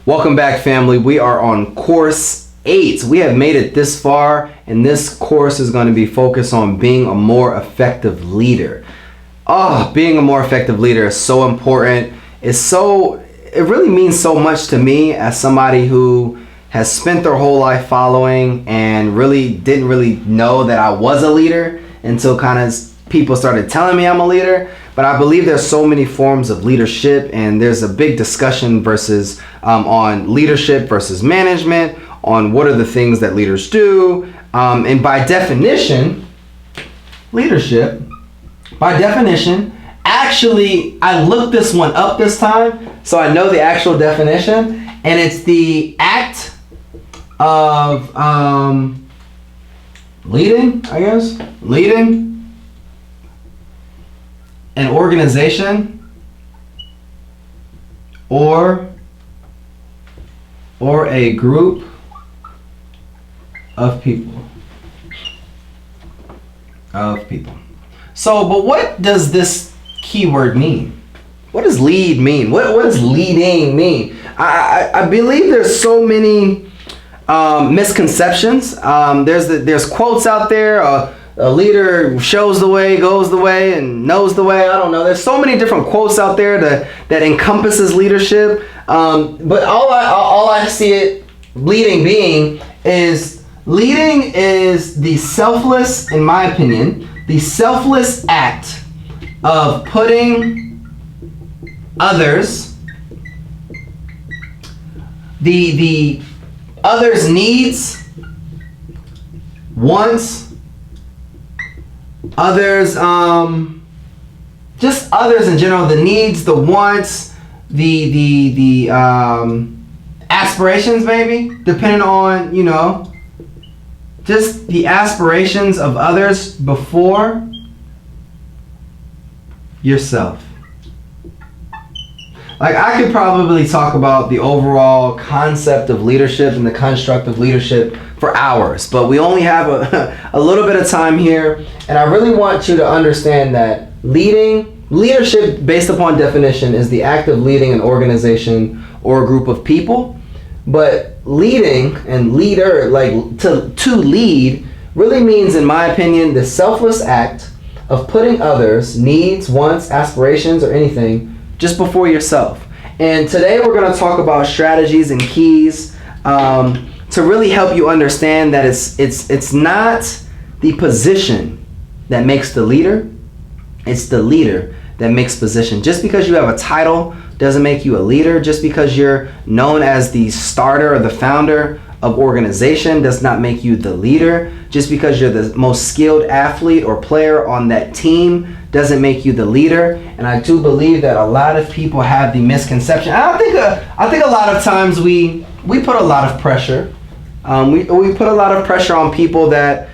Welcome back, family. We are on course 8. We have made it this far, and this course is going to be focused on being a more effective leader. Being a more effective leader is so important. It really means so much to me as somebody who has spent their whole life following and really didn't really know that I was a leader until kind of people started telling me I'm a leader. But I believe there's so many forms of leadership, and there's a big discussion on leadership versus management, on what are the things that leaders do. And by definition, leadership, actually, I looked this one up this time, so I know the actual definition, and it's the act of leading an organization or a group of people. So, but what does this keyword mean? What does lead mean? What does leading mean? I believe there's so many misconceptions. There's quotes out there. A leader shows the way, goes the way, and knows the way. I don't know. There's so many different quotes out there that encompasses leadership. But all I see it leading is the selfless, in my opinion, the selfless act of putting others, the others' needs, wants, others, just others in general, the needs, the wants, the aspirations, maybe, depending on, just the aspirations of others before yourself. Like, I could probably talk about the overall concept of leadership and the construct of leadership for hours, but we only have a little bit of time here, and I really want you to understand that leadership, based upon definition, is the act of leading an organization or a group of people. But leading and leader, like to lead, really means, in my opinion, the selfless act of putting others' needs, wants, aspirations, or anything just before yourself. And today we're going to talk about strategies and keys to really help you understand that it's not the position that makes the leader, it's the leader that makes position. Just because you have a title doesn't make you a leader. Just because you're known as the starter or the founder of organization does not make you the leader. Just because you're the most skilled athlete or player on that team doesn't make you the leader. And I do believe that a lot of people have the misconception. I think a lot of times we put a lot of pressure. We put a lot of pressure on people that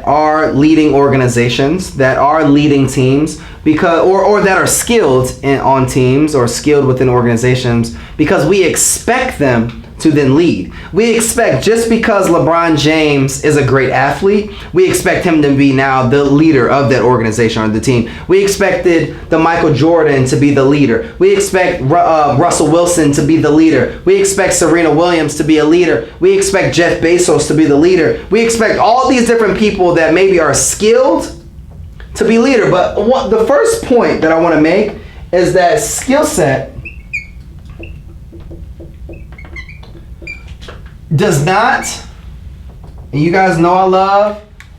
are leading organizations, that are leading teams, because or that are skilled on teams or skilled within organizations, because we expect them to then lead. We expect, just because LeBron James is a great athlete, we expect him to be now the leader of that organization or the team. We expected the Michael Jordan to be the leader. We expect Russell Wilson to be the leader. We expect Serena Williams to be a leader. We expect Jeff Bezos to be the leader. We expect all these different people that maybe are skilled to be leader. But the first point that I want to make is that skill set does not, and you guys know I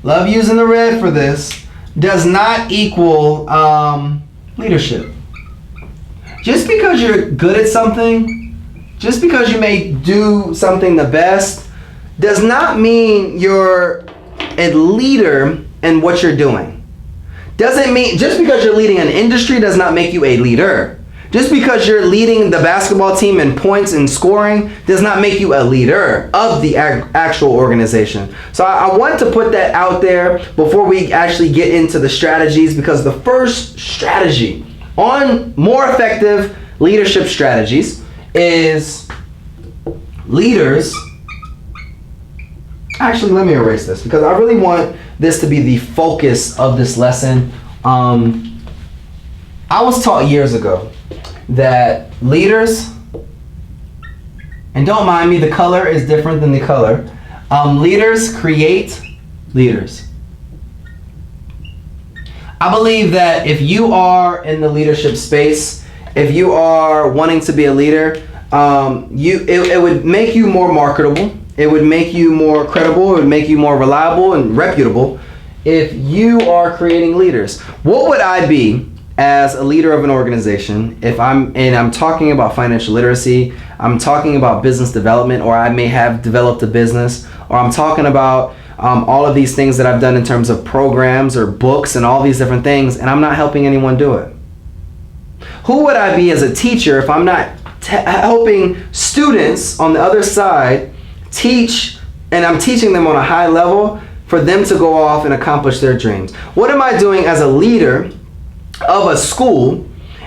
love using the red for this, does not equal leadership. Just because you're good at something, just because you may do something the best, does not mean you're a leader in what you're doing. Doesn't mean, just because you're leading an industry does not make you a leader. Just because you're leading the basketball team in points and scoring does not make you a leader of the actual organization. So I want to put that out there before we actually get into the strategies, because the first strategy on more effective leadership strategies is leaders. Actually, let me erase this, because I really want this to be the focus of this lesson. I was taught years ago that leaders And don't mind me, the color is different than the color. Leaders create leaders. I believe that if you are in the leadership space, if you are wanting to be a leader, it would make you more marketable. It would make you more credible. It would make you more reliable and reputable if you are creating leaders. What would I be as a leader of an organization if I'm talking about financial literacy, I'm talking about business development, or I may have developed a business, or I'm talking about all of these things that I've done in terms of programs or books and all these different things, and I'm not helping anyone do it? Who would I be as a teacher if I'm not helping students on the other side teach, and I'm teaching them on a high level for them to go off and accomplish their dreams? What am I doing as a leader of a school,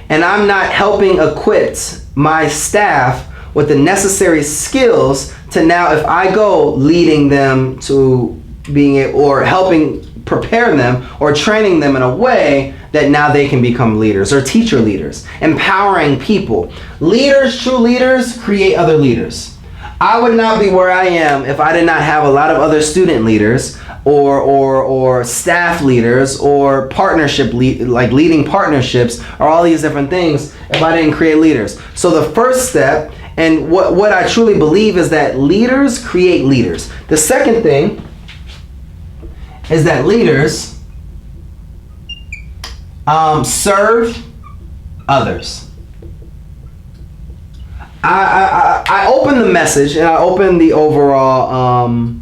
and I'm not helping equip my staff with the necessary skills to now, if I go leading them to being able, or helping prepare them or training them in a way that now they can become leaders or teacher leaders, empowering people. Leaders, true leaders, create other leaders. I would not be where I am if I did not have a lot of other student leaders or staff leaders or leading partnerships or all these different things if I didn't create leaders. So the first step, and what I truly believe, is that leaders create leaders. The second thing is that leaders serve others. I opened the message and I opened the overall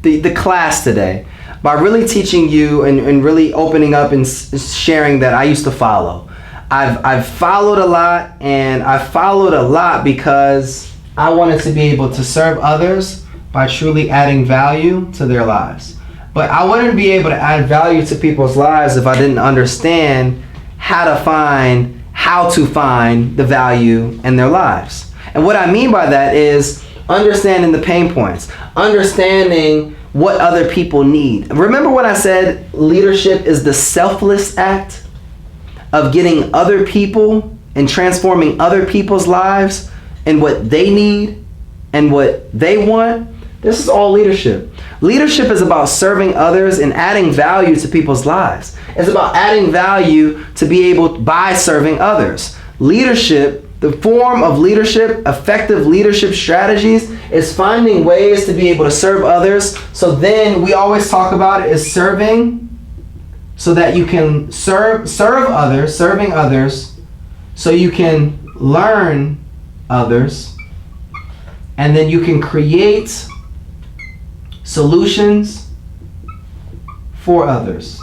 the class today by really teaching you and really opening up and sharing that I used to follow. I've followed a lot, and I followed a lot because I wanted to be able to serve others by truly adding value to their lives. But I wouldn't be able to add value to people's lives if I didn't understand how to find the value in their lives. And what I mean by that is understanding the pain points, understanding what other people need. Remember when I said leadership is the selfless act of getting other people and transforming other people's lives and what they need and what they want? This is all leadership. Leadership is about serving others and adding value to people's lives. It's about adding value to be able, by serving others. Leadership, the form of leadership, effective leadership strategies, is finding ways to be able to serve others. So then we always talk about it as serving, so that you can serve others, serving others, so you can learn others, and then you can create solutions for others.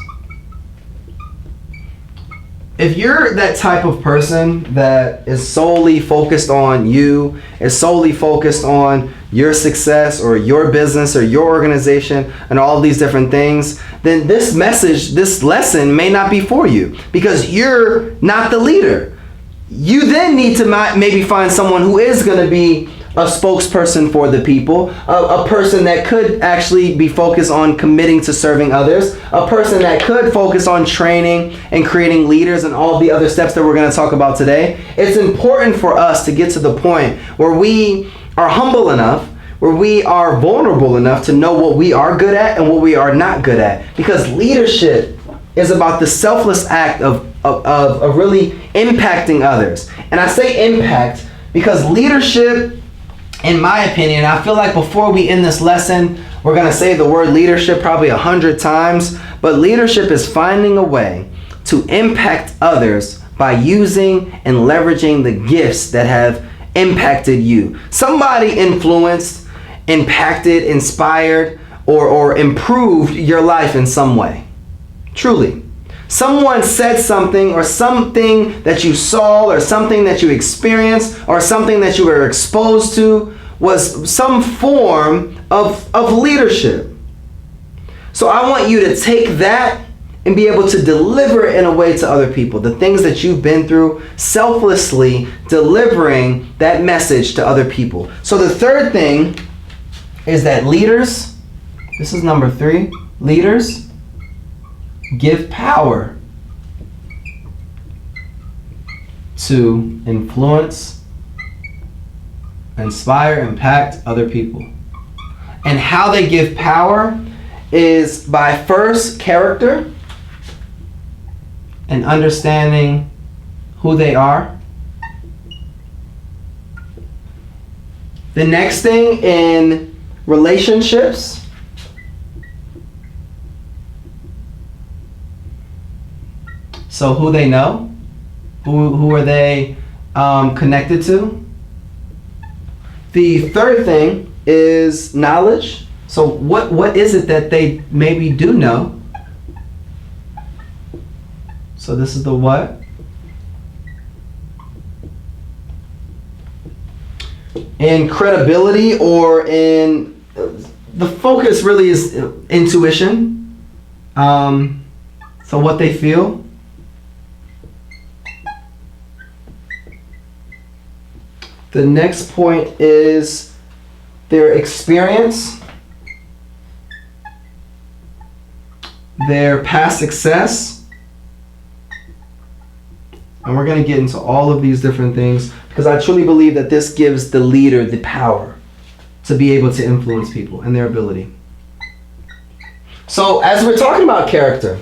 If you're that type of person that is solely focused on you, is solely focused on your success or your business or your organization and all these different things, then this lesson may not be for you, because you're not the leader. You then need to maybe find someone who is going to be a spokesperson for the people, a person that could actually be focused on committing to serving others, a person that could focus on training and creating leaders and all the other steps that we're going to talk about today. It's important for us to get to the point where we are humble enough, where we are vulnerable enough to know what we are good at and what we are not good at. Because leadership is about the selfless act of really impacting others. And I say impact because leadership, in my opinion, I feel like before we end this lesson, we're going to say the word leadership probably 100 times, but leadership is finding a way to impact others by using and leveraging the gifts that have impacted you. Somebody influenced, impacted, inspired, or improved your life in some way. Truly. Someone said something, or something that you saw, or something that you experienced, or something that you were exposed to was some form of leadership. So I want you to take that and be able to deliver it in a way to other people. The things that you've been through, selflessly delivering that message to other people. So the third thing is that leaders, this is number 3, leaders give power to influence inspire, impact other people. And how they give power is by first character and understanding who they are. The next thing in relationships, so who they know, who are they connected to. The third thing is knowledge. So what is it that they maybe do know? So this is the what. In credibility, or in the focus really is intuition. So what they feel. The next point is their experience, their past success. And we're going to get into all of these different things because I truly believe that this gives the leader the power to be able to influence people and their ability. So as we're talking about character,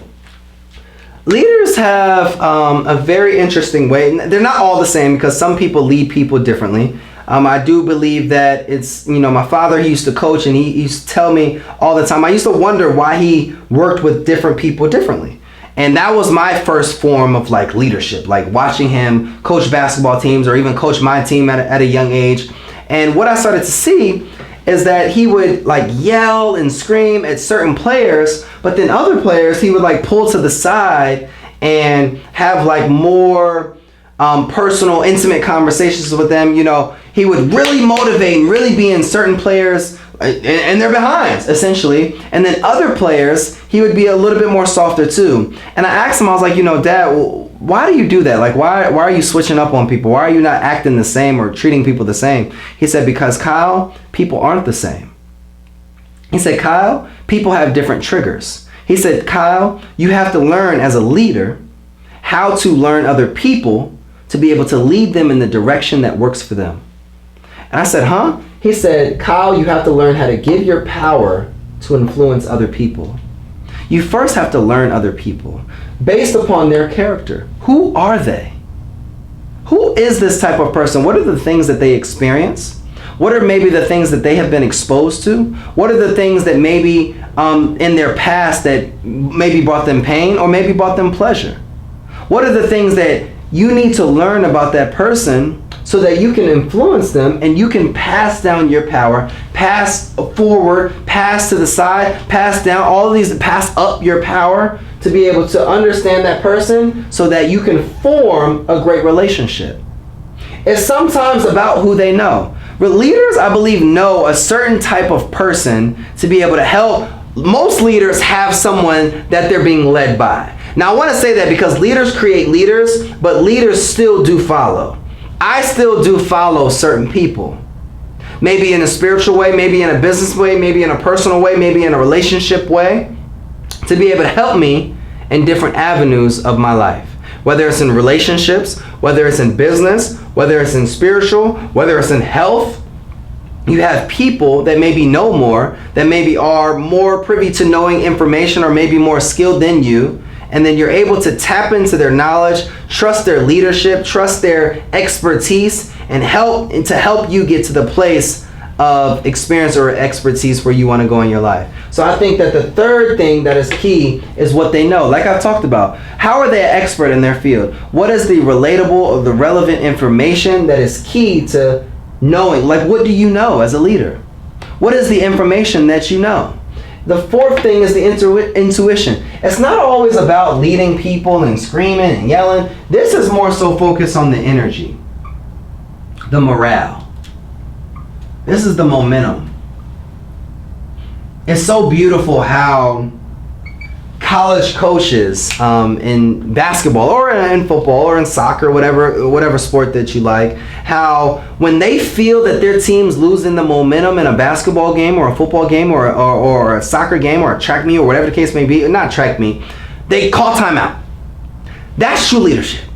leaders have a very interesting way. They're not all the same because some people lead people differently. I do believe that it's, my father, he used to coach and he used to tell me all the time. I used to wonder why he worked with different people differently. And that was my first form of like leadership, like watching him coach basketball teams or even coach my team at a young age. And what I started to see is that he would like yell and scream at certain players, but then other players he would like pull to the side and have like more personal, intimate conversations with them. He would really motivate and really be in certain players and their behinds, essentially. And then other players, he would be a little bit more softer too. And I asked him, I was like, Dad, why do you do that? Like, why are you switching up on people? Why are you not acting the same or treating people the same? He said, because Kyle, people aren't the same. He said, Kyle, people have different triggers. He said, Kyle, you have to learn as a leader how to learn other people to be able to lead them in the direction that works for them. And I said, huh? He said, Kyle, you have to learn how to give your power to influence other people. You first have to learn other people based upon their character. Who are they? Who is this type of person? What are the things that they experience? What are maybe the things that they have been exposed to? What are the things that maybe in their past that maybe brought them pain or maybe brought them pleasure? What are the things that you need to learn about that person so that you can influence them and you can pass down your power, pass forward, pass to the side, pass down, all of these, pass up your power to be able to understand that person so that you can form a great relationship. It's sometimes about who they know. But leaders, I believe, know a certain type of person to be able to help. Most leaders have someone that they're being led by. Now, I want to say that because leaders create leaders, but leaders still do follow. I still do follow certain people. Maybe in a spiritual way, maybe in a business way, maybe in a personal way, maybe in a relationship way, to be able to help me in different avenues of my life. Whether it's in relationships, whether it's in business, whether it's in spiritual, whether it's in health. You have people that maybe know more, that maybe are more privy to knowing information or maybe more skilled than you. And then you're able to tap into their knowledge, trust their leadership, trust their expertise, and help you get to the place of experience or expertise where you want to go in your life. So I think that the third thing that is key is what they know. Like I've talked about, how are they an expert in their field? What is the relatable or the relevant information that is key to knowing? Like, what do you know as a leader? What is the information that you know? The fourth thing is the intuition. It's not always about leading people and screaming and yelling. This is more so focused on the energy, the morale. This is the momentum. It's so beautiful how college coaches in basketball or in football or in soccer, whatever sport that you like, how when they feel that their team's losing the momentum in a basketball game or a football game or a soccer game or a track meet or whatever the case may be, not track meet, they call timeout. That's true leadership.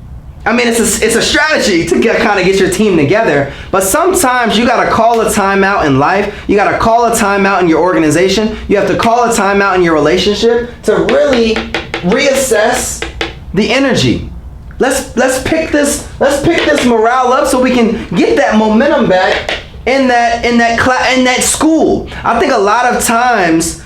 I mean, it's a strategy to kind of get your team together. But sometimes you got to call a timeout in life. You got to call a timeout in your organization. You have to call a timeout in your relationship to really reassess the energy. Let's pick this morale up so we can get that momentum back in that school. I think a lot of times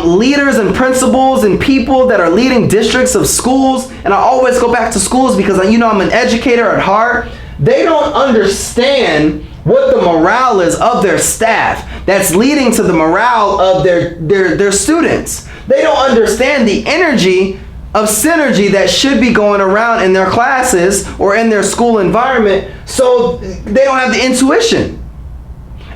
leaders and principals and people that are leading districts of schools, and I always go back to schools because I'm an educator at heart, they don't understand what the morale is of their staff that's leading to the morale of their students. They don't understand the energy of synergy that should be going around in their classes or in their school environment, so they don't have the intuition.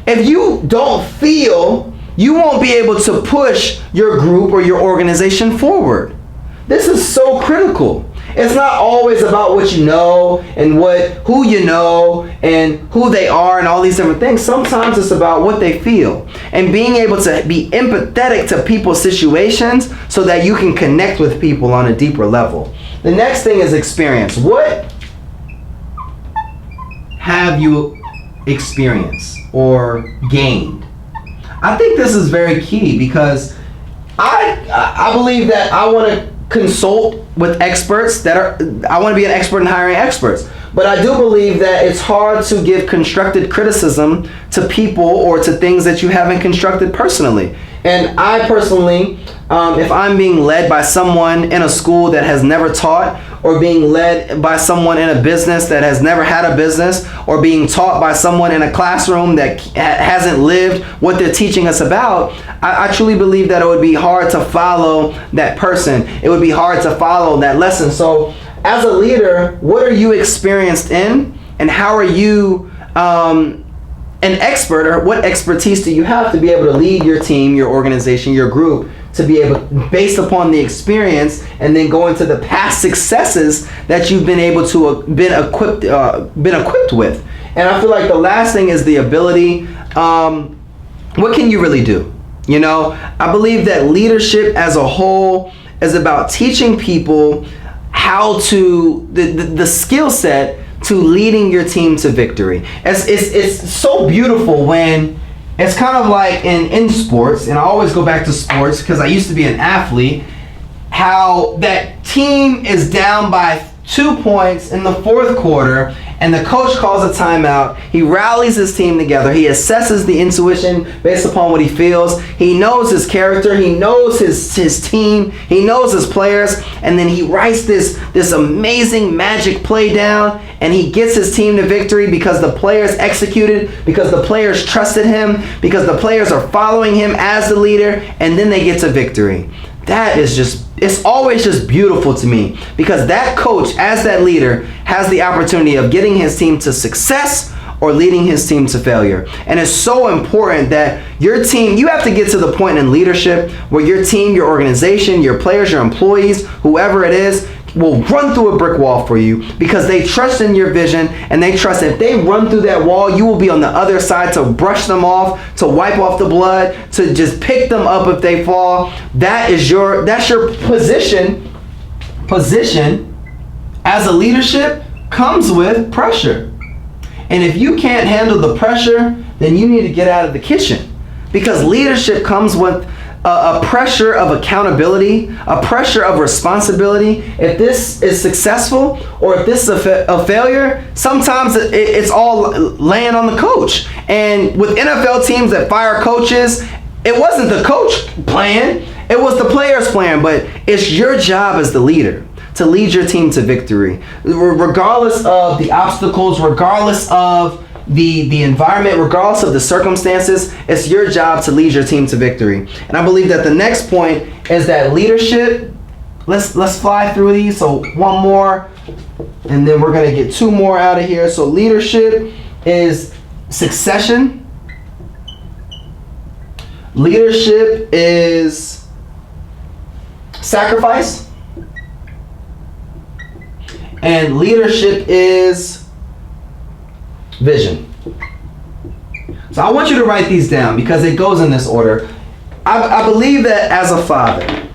If you don't feel, you won't be able to push your group or your organization forward. This is so critical. It's not always about what you know and who you know and who they are and all these different things. Sometimes it's about what they feel and being able to be empathetic to people's situations so that you can connect with people on a deeper level. The next thing is experience. What have you experienced or gained? I think this is very key because I believe that I want to consult with experts I want to be an expert in hiring experts. But I do believe that it's hard to give constructive criticism to people or to things that you haven't constructed personally. And I personally, if I'm being led by someone in a school that has never taught, or being led by someone in a business that has never had a business, or being taught by someone in a classroom that hasn't lived what they're teaching us about, I truly believe that it would be hard to follow that person. It would be hard to follow that lesson. So as a leader, what are you experienced in, and how are you an expert, or what expertise do you have to be able to lead your team, your organization, your group, to be able, based upon the experience, and then go into the past successes that you've been able to been equipped with. And I feel like the last thing is the ability. What can you really do? I believe that leadership as a whole is about teaching people how to the skill set to leading your team to victory. It's so beautiful when it's kind of like in sports, and I always go back to sports because I used to be an athlete, how that team is down by 2 points in the fourth quarter and the coach calls a timeout. He rallies his team together. He assesses the intuition based upon what he feels. He knows his character. He knows his team. He knows his players. And then he writes this amazing magic play down, and he gets his team to victory because the players executed, because the players trusted him, because the players are following him as the leader, and then they get to victory. That is it's always just beautiful to me, because that coach, as that leader, has the opportunity of getting his team to success or leading his team to failure. And it's so important that your team, you have to get to the point in leadership where your team, your organization, your players, your employees, whoever it is, will run through a brick wall for you because they trust in your vision, and they trust if they run through that wall, you will be on the other side to brush them off, to wipe off the blood, to just pick them up if they fall. That's your position. Position as a leadership comes with pressure. And if you can't handle the pressure, then you need to get out of the kitchen, because leadership comes with a pressure of accountability, a pressure of responsibility. If this is successful or if this is a failure, sometimes it's all laying on the coach. And with NFL teams that fire coaches, it wasn't the coach plan, it was the players plan. But it's your job as the leader to lead your team to victory, regardless of the obstacles, regardless of the environment, regardless of the circumstances. It's your job to lead your team to victory. And I believe that the next point is that leadership, let's fly through these. So one more, and then we're gonna get 2 more out of here. So leadership is succession. Leadership is sacrifice. And leadership is vision. So I want you to write these down because it goes in this order. I believe that as a father,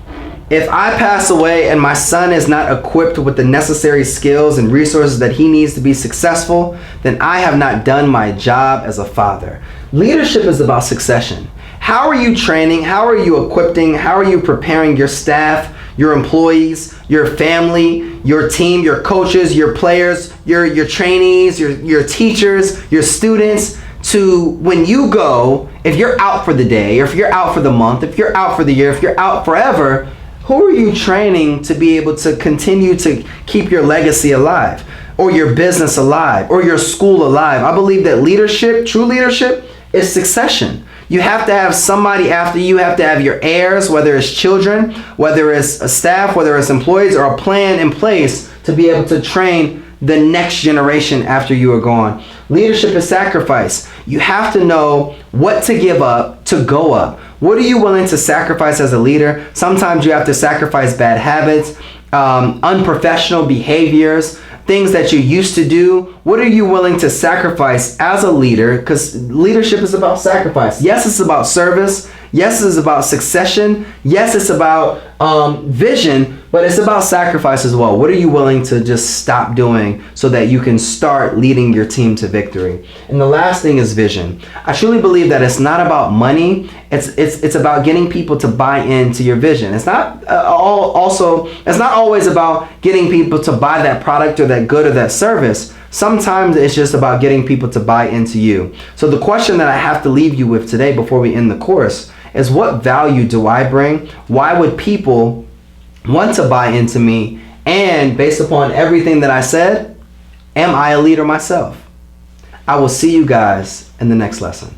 If I pass away and my son is not equipped with the necessary skills and resources that he needs to be successful, then I have not done my job as a father. Leadership is about succession. How are you training? How are you equipping? How are you preparing your staff, your employees, your family, your team, your coaches, your players, your trainees, your teachers, your students, to when you go, if you're out for the day, or if you're out for the month, if you're out for the year, if you're out forever, who are you training to be able to continue to keep your legacy alive, or your business alive, or your school alive? I believe that leadership, true leadership, is succession. You have to have somebody after you. You have to have your heirs, whether it's children, whether it's a staff, whether it's employees, or a plan in place to be able to train the next generation after you are gone. Leadership is sacrifice. You have to know what to give up to go up. What are you willing to sacrifice as a leader? Sometimes you have to sacrifice bad habits, unprofessional behaviors, things that you used to do. What are you willing to sacrifice as a leader? Because leadership is about sacrifice. Yes, it's about service. Yes, it's about succession. Yes, it's about vision, but it's about sacrifice as well. What are you willing to just stop doing so that you can start leading your team to victory? And the last thing is vision. I truly believe that it's not about money. It's about getting people to buy into your vision. It's not it's not always about getting people to buy that product or that good or that service. Sometimes it's just about getting people to buy into you. So the question that I have to leave you with today before we end the course is, what value do I bring? Why would people want to buy into me? And based upon everything that I said, am I a leader myself? I will see you guys in the next lesson.